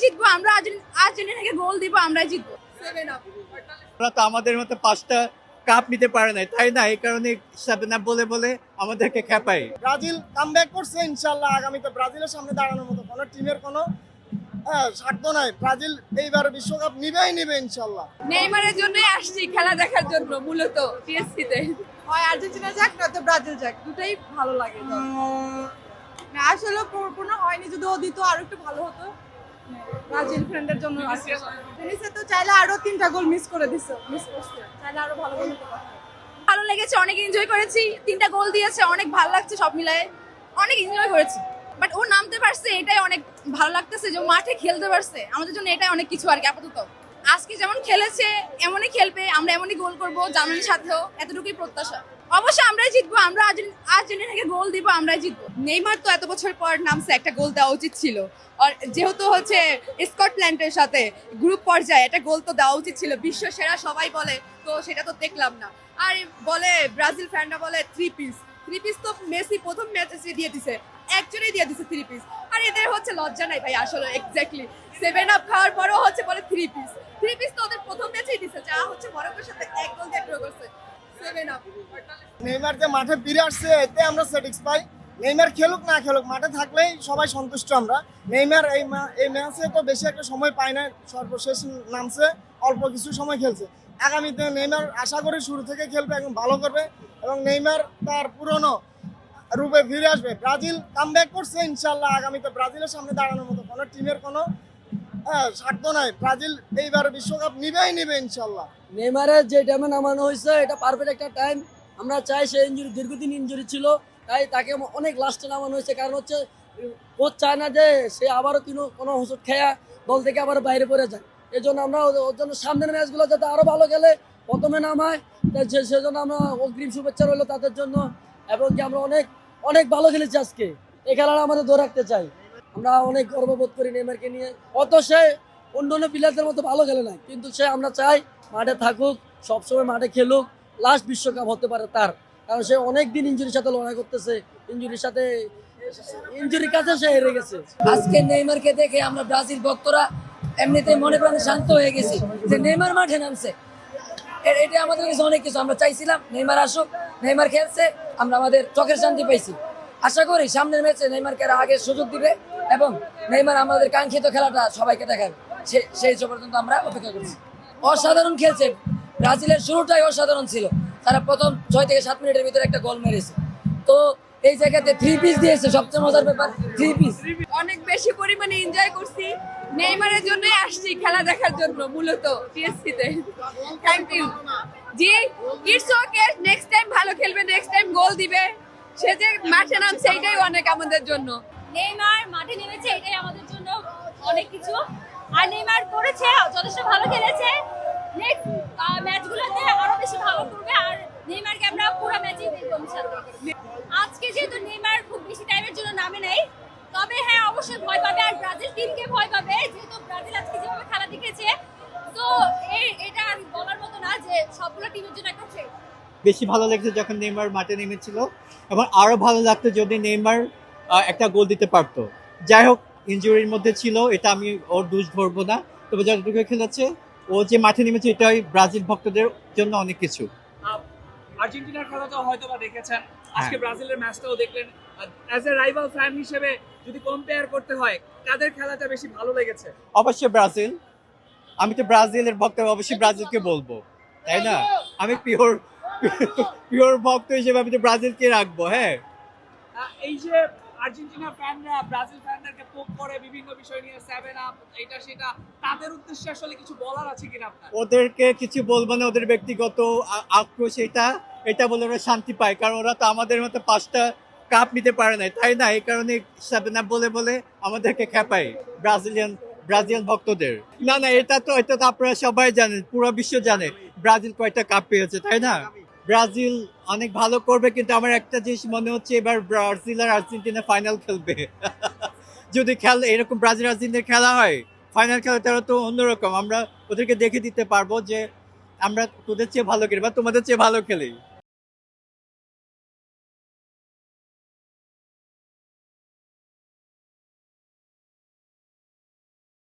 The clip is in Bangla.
জিতবো, আমরা আর্জেন্টিনাকে গোল দিব, আমরাই জিতবো। 7 আপ। ওরা তো আমাদের মতো 5টা কাপ নিতে পারে নাই, তাই না? এই কারণে 7 আপ বলে বলে আমাদেরকে খেপায়। ব্রাজিল কামব্যাক করছে, ইনশাল্লাহ আগামীতে ব্রাজিলের সামনে দাঁড়ানোর মতো কোনো টিমের কোনো স্বার্থ নাই। ব্রাজিল এইবার বিশ্বকাপ নিবে ইনশাল্লাহ। নেইমারের জন্যই আসছি খেলা দেখার জন্য, মূলত পিএসসি তে। হয় আর্জেন্টিনা যাক না তো ব্রাজিল যাক, দুটাই ভালো লাগে। না আসলে কোনো হয়নি, যদি ও দিত আরো একটু ভালো হতো। ব্রাজিল ফ্রেন্ডের জন্য আসছে। ফিনিশে তো চাইলে আরো 3টা গোল মিস করছে, চাইলে আরো ভালো গোল হতে পারত। ভালো লেগেছে, অনেক এনজয় করেছি, 3টা গোল দিয়েছে, অনেক ভালো লাগছে, সব মিলায়ে অনেক এনজয় করেছি। বাট ও নামতে পারছে, এটাই অনেক ভালো লাগতেছে যে ও মাঠে খেলতে পারছে, আমাদের জন্য এটাই অনেক কিছু আর কি। আপাতত আজকে যেমন খেলেছে এমনই খেলবে, আমরা এমনই গোল করবো জার্মানির সাথেও, এতটুকুই প্রত্যাশা। অবশ্যই আমরাই জিতবো, আমরা আর্জেন্টিনাকে গোল দিব, আমরাই জিতবো। নেইমার তো এত বছর পর নামছে, একটা গোল দেওয়া উচিত ছিল। আর যেহেতু হচ্ছে স্কটল্যান্ডের সাথে গ্রুপ পর্যায়ে একটা গোল তো দেওয়া উচিত ছিল, বিশ্ব সেরা সবাই বলে, তো সেটা তো দেখলাম না। আর বলে ব্রাজিল ফ্যানরা বলে 3 পিস তো মেসি প্রথম ম্যাচে দিয়ে দিছে, একজনই দিয়ে দিছে 3 পিস। আর এদের হচ্ছে লজ্জা নাই ভাই আসলে, এক্স্যাক্টলি 7 আপ খাওয়ার পরেও হচ্ছে বলে 3 পিস তো ওদের প্রথম ম্যাচেই দিছে, যা হচ্ছে মরক্কোর সাথে এক গোল দিয়ে ড্র করছে। 7 আপ। নেইমার যে মাঠে ফিরে আসছে, এতে আমরা স্যাটিসফাই। নেইমার খেলুক না খেলুক, মাঠে থাকলেই সবাই সন্তুষ্ট আমরা। নেইমার এই ম্যাচে তো বেশি একটা সময় পায় না, সর্বশেষ নামছে, অল্প কিছু সময় খেলছে। আগামীতে নেইমার আশা করি শুরু থেকে খেলবে, একদম ভালো করবে এবং নেইমার তার পুরনো রূপে ফিরে আসবে। ব্রাজিল কামব্যাক করছে, ইনশাল্লাহ আগামীতে ব্রাজিলের সামনে দাঁড়ানোর মতো কোনো টিমের কোনো স্বার্থ নাই। ব্রাজিল এইবার বিশ্বকাপ নিবে ইনশাল্লাহ। নেইমারের যে টাইমে নামানো হয়েছে এটা পারফেক্ট একটা টাইম। আমরা চাই, সে ইনজুরি দীর্ঘদিন ইনজুরি ছিল, তাই তাকে অনেক লাস্টে নামানো হয়েছে। কারণ হচ্ছে কোচ চায় না যে সে আবারও কোনো ওষুধ খেয়া দল থেকে আবার বাইরে পড়ে যায়। এই জন্য আমরা ওর জন্য সামনের ম্যাচগুলো যাতে আরও ভালো খেলে প্রথমে নামায়, সেজন্য আমরা অগ্রিম শুভেচ্ছা রইলো তাদের জন্য। এবং কি আমরা অনেক অনেক ভালো খেলেছি আজকে, এই খেলাটা আমাদের ধরে রাখতে চাই। আমরা অনেক গর্ববোধ করি নেইমারকে নিয়ে। অত সে অন্য প্লেয়ারদের মতো ভালো খেলে না, কিন্তু সে আমরা চাই মাঠে থাকুক, সবসময় মাঠে খেলুক, লাস্ট বিশ্বকাপ হতে পারে তার। কারণ সে অনেক দিন ইনজুরির সাথে লড়াই করতেছে, ইনজুরির কাছে সে হেরে গেছে। আজকে নেইমারকে দেখে আমরা ব্রাজিল ভক্তরা এমনিতেই মনে প্রাণে শান্ত হয়ে গেছি যে নেইমার মাঠে নামছে, এটা আমাদের কাছে অনেক কিছু। আমরা চাইছিলাম নেইমার আসুক, নেইমার খেলছে, আমরা আমাদের চোখের শান্তি পাইছি। আশা করি সামনের ম্যাচে নেইমারকে আগে সুযোগ দিবে এবং নেইমার আমাদের কাঙ্ক্ষিত খেলাটা সবাইকে দেখাবে, সেই পর্যন্ত আমরা অপেক্ষা করছি। অসাধারণ খেলছে, ব্রাজিলের শুরুটাই অসাধারণ ছিল। তারা প্রথম 6 থেকে 7 মিনিটের ভিতরে একটা গোল মেরেছে। তো এই জায়গাতে 3 পিস দিয়েছে, সবচেয়ে মজার ব্যাপার 3 পিস। অনেক বেশি পরিমাণে এনজয় করছি, নেইমারের জন্যই আসছি খেলা দেখার জন্য, মূলত পিএসসি তে। Thank you G, it's okay, next time ভালো খেলবে, নেক্সট টাইম গোল দিবে। সে যে মাঠে নামছে এটাই অনেক আমাদের জন্য। নেইমার মাঠে নেমেছে, এটাই আমাদের জন্য অনেক কিছু। আর নেইমার করেছে, যথেষ্ট ভালো খেলেছে। নেক্সট ম্যাচগুলোতে আরো বেশি ভালো করবে, আর নেইমারকে আমরা পুরো ম্যাচেই দেখব ইনশাআল্লাহ। আজকে যেহেতু নেইমার খুব বেশি টাইমের জন্য নামে নেই, তবে হ্যাঁ অবশ্যই ভয় পাবে, আর ব্রাজিল টিমকে ভয় পাবে, যেহেতু ব্রাজিল আজকে যেভাবে খেলা দেখিয়েছে। তো এটা আর বলার মতো না যে সবগুলো টিমের জন্য একটা থ্রেট। বেশি ভালো লাগছে যখন নেইমার মাঠে নেমেছিল, এবং আরো ভালো লাগতো যদি নেইমার একটা গোল দিতে পারতো। যাই হোক, ইনজুরির মধ্যে ছিল, এটা আমি ওর দোষ ধরবো না। তবে যতটুকু খেলেছে, ও যে মাঠে নেমেছে, এটাই ব্রাজিল ভক্তদের জন্য অনেক কিছু। আর্জেন্টিনার খেলাটাও হয়তো বা দেখেছেন, আজকে ব্রাজিলের ম্যাচটাও দেখলেন। অ্যাজ এ রাইভাল ফ্যান হিসেবে যদি কম্পেয়ার করতে হয়, কাদের খেলাটা বেশি ভালো লেগেছে? অবশ্যই ব্রাজিল। আমি তো ব্রাজিলের ভক্ত, অবশ্যই ব্রাজিলকে বলবো, তাই না? আমি পিওর ভক্ত হিসেবে আমি তো ব্রাজিলকে রাখবো। হ্যাঁ, এই যে আর্জেন্টিনা ফ্যানরা ব্রাজিল ফ্যানদেরকে পোক করে বিভিন্ন বিষয় নিয়ে, 7 আপ এটা সেটা, তাদের উদ্দেশ্যে আসলে কিছু বলার আছে কিনা আপনার? ওদেরকে কিছু বলবো না, ওদের ব্যক্তিগত আক্রোশ এটা বলে ওরা শান্তি পায়। কারণ ওরা তো আমাদের মতো 5টা কাপ নিতে পারে নাই, তাই না? এই কারণে 7 আপ বলে বলে আমাদেরকে খেপায় ব্রাজিলিয়ান ভক্তদের। না, এটা তো আপনারা সবাই জানেন, পুরো বিশ্ব জানে ব্রাজিল কয়টা কাপ পেয়েছে, তাই না? ব্রাজিল অনেক ভালো করবে, কিন্তু আমার একটা জিনিস মনে হচ্ছে, এবার ব্রাজিল আর আর্জেন্টিনা ফাইনাল খেলবে। যদি এরকম ব্রাজিল আর্জেন্টিনার খেলা হয়, ফাইনাল খেলা, তারা তো অন্যরকম। আমরা ওদেরকে দেখে দিতে পারবো যে আমরা তোদের চেয়ে ভালো খেলি বা তোমাদের চেয়ে ভালো খেলি।